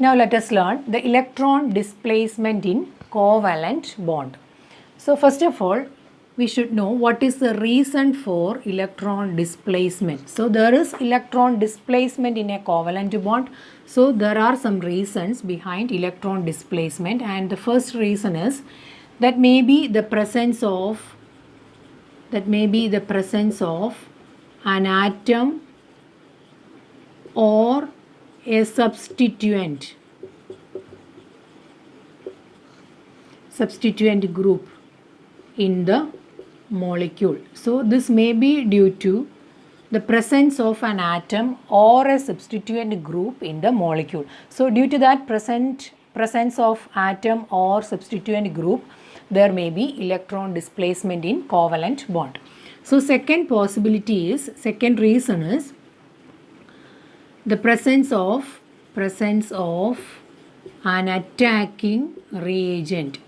Now let us learn the electron displacement in covalent bond. So first of all, we should know what is the reason for electron displacement. So there is electron displacement in a covalent bond. So there are some reasons behind electron displacement, and the first reason is that may be the presence of an atom or a substituent group in the molecule. So this may be due to the presence of an atom or a substituent group in the molecule. So due to that presence of atom or substituent group, there may be electron displacement in covalent bond. So second reason is the presence of an attacking reagent.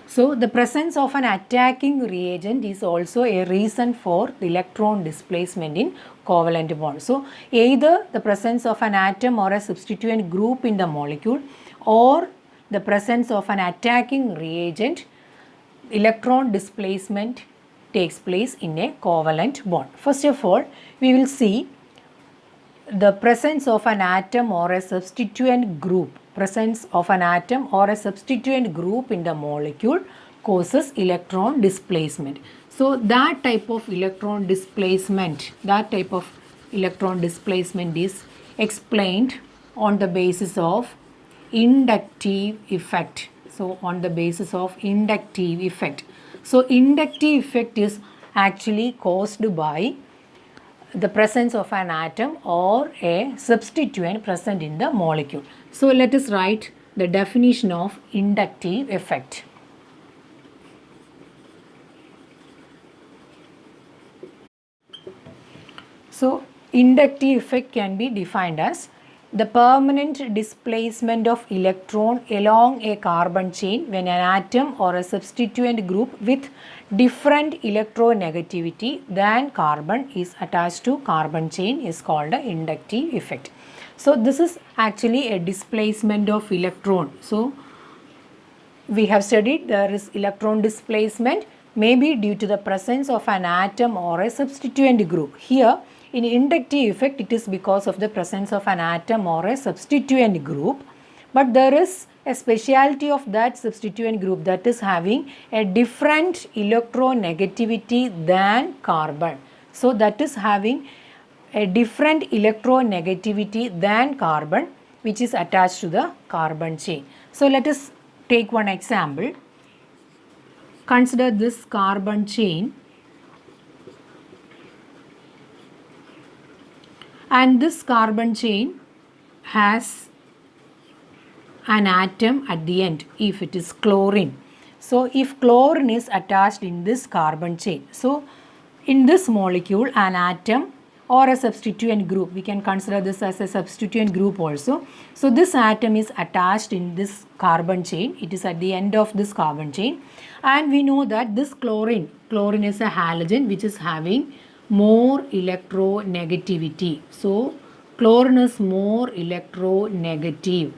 So the presence of an attacking reagent is also a reason for the electron displacement in covalent bond. So either the presence of an atom or a substituent group in the molecule, or the presence of an attacking reagent, electron displacement takes place in a covalent bond. First of all, we will see the presence of an atom or a substituent group. Presence of an atom or a substituent group in the molecule causes electron displacement. So that type of electron displacement is explained on the basis of inductive effect. So inductive effect is actually caused by the presence of an atom or a substituent present in the molecule. So let us write the definition of inductive effect. So inductive effect can be defined as the permanent displacement of electron along a carbon chain when an atom or a substituent group with different electronegativity than carbon is attached to carbon chain is called the inductive effect. So this is actually a displacement of electron. So we have studied there is electron displacement may be due to the presence of an atom or a substituent group. Here in inductive effect, it is because of the presence of an atom or a substituent group, but there is a speciality of that substituent group, that is having a different electronegativity than carbon. So that is having a different electronegativity than carbon, which is attached to the carbon chain. So let us take one example. Consider this carbon chain, and this carbon chain has an atom at the end if it is chlorine. So if chlorine is attached in this carbon chain, so in this molecule an atom or a substituent group, we can consider this as a substituent group also. So this atom is attached in this carbon chain, it is at the end of this carbon chain, and we know that this chlorine is a halogen which is having more electronegativity. So chlorine is more electronegative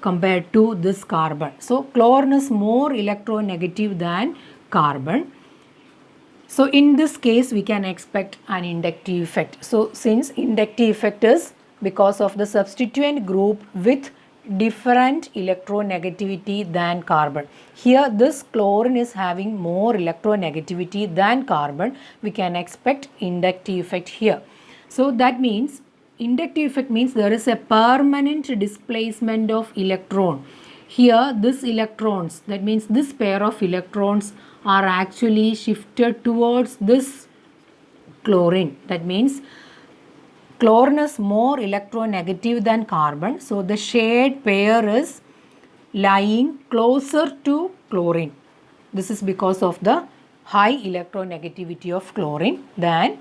compared to this carbon. So chlorine is more electronegative than carbon. So in this case we can expect an inductive effect. So since inductive effect is because of the substituent group with different electronegativity than carbon. Here this chlorine is having more electronegativity than carbon, we can expect inductive effect here. So that means inductive effect means there is a permanent displacement of electron. Here this electrons, that means this pair of electrons are actually shifted towards this chlorine. That means chlorine is more electronegative than carbon, so the shared pair is lying closer to chlorine. This is because of the high electronegativity of chlorine than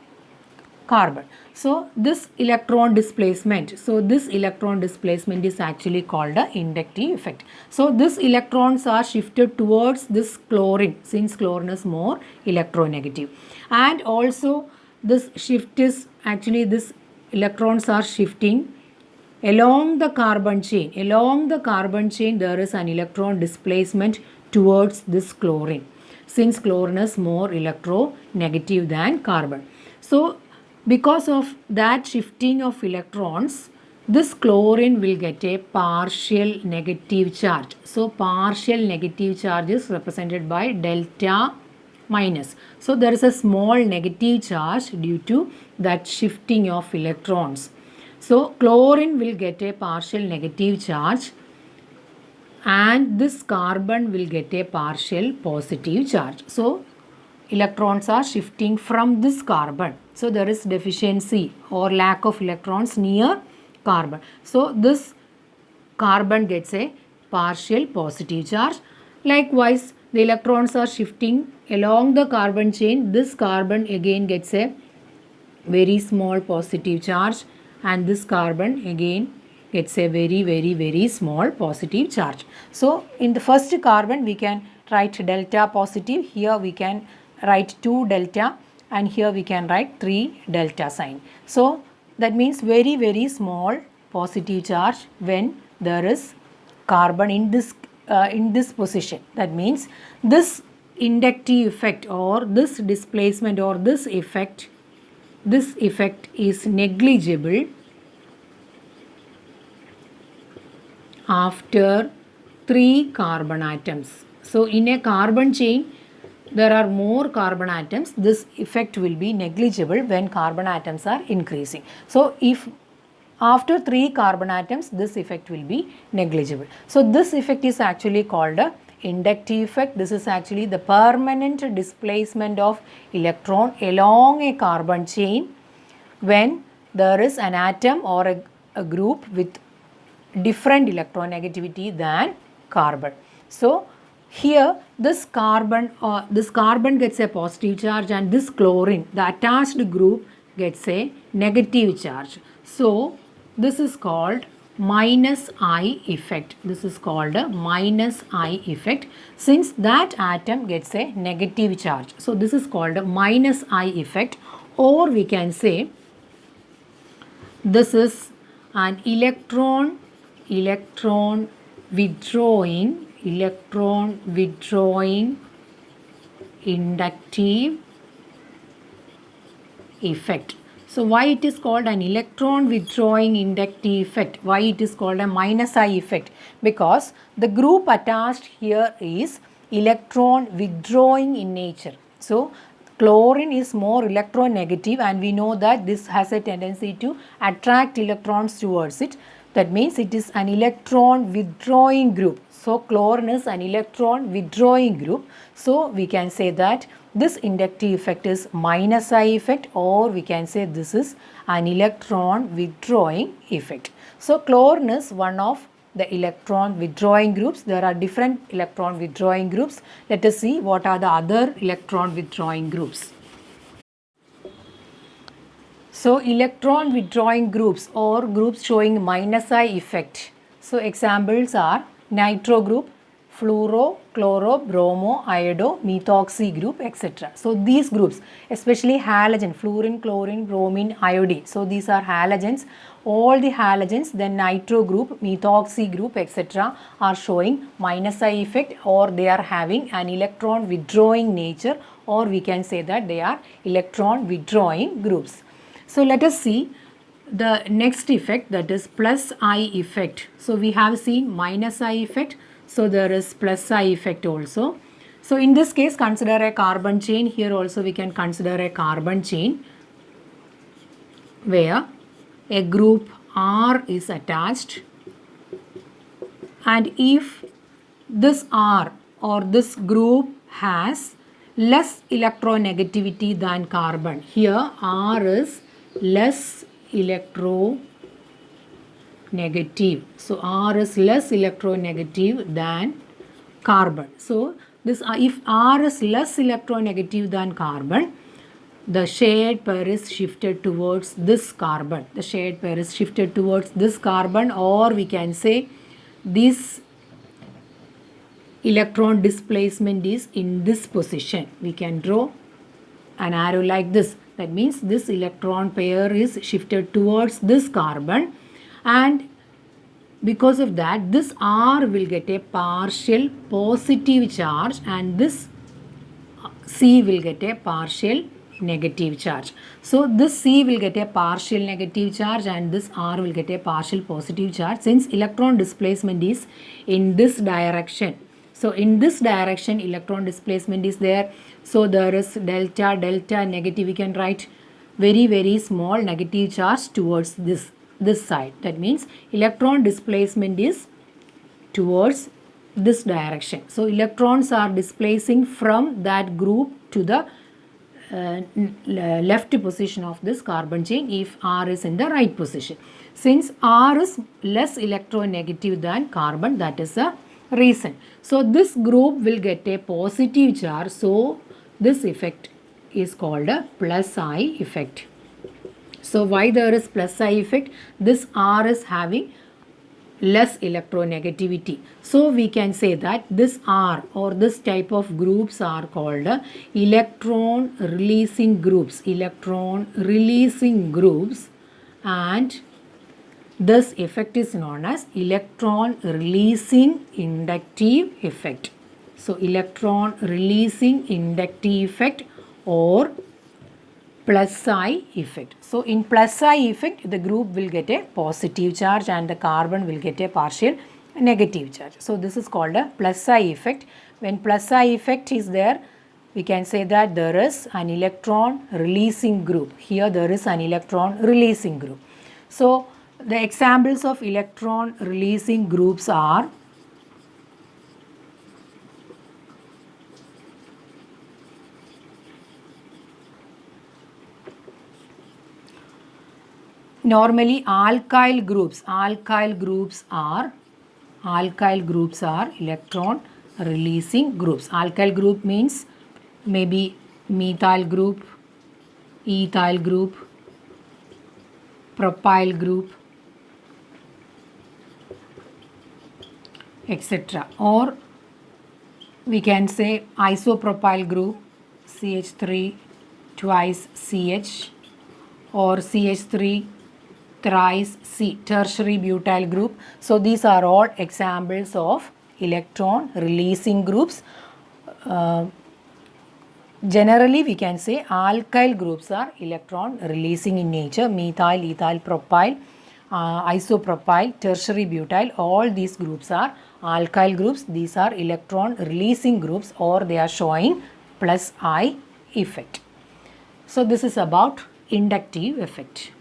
carbon. So this electron displacement is actually called the inductive effect. So these electrons are shifted towards this chlorine since chlorine is more electronegative, and also this shift is actually this electrons are shifting along the carbon chain. Along the carbon chain there is an electron displacement towards this chlorine, since chlorine is more electronegative than carbon. So because of that shifting of electrons, this chlorine will get a partial negative charge. So partial negative charge is represented by delta minus. So there is a small negative charge due to that shifting of electrons. So chlorine will get a partial negative charge and this carbon will get a partial positive charge. So electrons are shifting from this carbon. So there is deficiency or lack of electrons near carbon. So this carbon gets a partial positive charge. Likewise, the electrons are shifting along the carbon chain. This carbon again gets a very small positive charge and this carbon again gets a very small positive charge. So in the first carbon we can write delta positive. Here we can write 2 delta and here we can write 3 delta sign. So that means very small positive charge when there is carbon in this position. That means this inductive effect or this displacement or this effect is negligible after 3 carbon atoms. So in a carbon chain there are more carbon atoms. This effect will be negligible when carbon atoms are increasing. So if after 3 carbon atoms, this effect will be negligible. So this effect is actually called a inductive effect. This is actually the permanent displacement of electron along a carbon chain when there is an atom or a group with different electronegativity than carbon. So here this carbon gets a positive charge and this chlorine, the attached group, gets a negative charge. So this is called minus I effect. This is called a minus I effect since that atom gets a negative charge. So this is called a minus I effect, or we can say this is an electron withdrawing inductive effect. So why it is called an electron withdrawing inductive effect? Why it is called a minus I effect? Because the group attached here is electron withdrawing in nature. So chlorine is more electronegative and we know that this has a tendency to attract electrons towards it. That means it is an electron withdrawing group. So chlorine is an electron withdrawing group. So we can say that this inductive effect is minus I effect, or we can say this is an electron withdrawing effect. So chlorine is one of the electron withdrawing groups. There are different electron withdrawing groups. Let us see what are the other electron withdrawing groups. So electron withdrawing groups or groups showing minus I effect. So examples are nitro group, fluoro, chloro, bromo, iodo, methoxy group, etc. So these groups, especially halogen, fluorine, chlorine, bromine, iodine. So these are halogens. All the halogens, then nitro group, methoxy group, etc. are showing minus I effect, or they are having an electron withdrawing nature, or we can say that they are electron withdrawing groups. So let us see the next effect, that is plus I effect. So we have seen minus I effect. So there is plus I effect also. So in this case consider a carbon chain. Here also we can consider a carbon chain where a group R is attached, and if this R or this group has less electronegativity than carbon, here R is less electronegative. So R is less electronegative than carbon. So this if R is less electronegative than carbon, the shared pair is shifted towards this carbon. The shared pair is shifted towards this carbon, or we can say this electron displacement is in this position. We can draw an arrow like this. That means this electron pair is shifted towards this carbon, and because of that this R will get a partial positive charge and this C will get a partial negative charge. So this C will get a partial negative charge and this R will get a partial positive charge since electron displacement is in this direction. So in this direction electron displacement is there. So there is delta negative. We can write very small negative charge towards this side. That means electron displacement is towards this direction. So electrons are displacing from that group to the left position of this carbon chain if R is in the right position. Since R is less electronegative than carbon, that is the reason. So this group will get a positive charge. So this effect is called a plus I effect. So why there is plus I effect? This R is having less electronegativity. So we can say that this R or this type of groups are called electron releasing groups. Electron releasing groups, and this effect is known as electron releasing inductive effect. So electron releasing inductive effect or plus I effect. So in plus I effect the group will get a positive charge and the carbon will get a partial negative charge. So this is called a plus I effect. When plus I effect is there, we can say that there is an electron releasing group. Here there is an electron releasing group. So the examples of electron releasing groups are normally alkyl groups. Alkyl groups are electron releasing groups. Alkyl group means maybe methyl group, ethyl group, propyl group, etc. Or we can say isopropyl group, CH3 twice CH, or CH3 thrice C, tertiary butyl group. So these are all examples of electron releasing groups. Generally we can say alkyl groups are electron releasing in nature. Methyl, ethyl, propyl, isopropyl, tertiary butyl, all these groups are alkyl groups. These are electron releasing groups or they are showing plus I effect. So this is about inductive effect.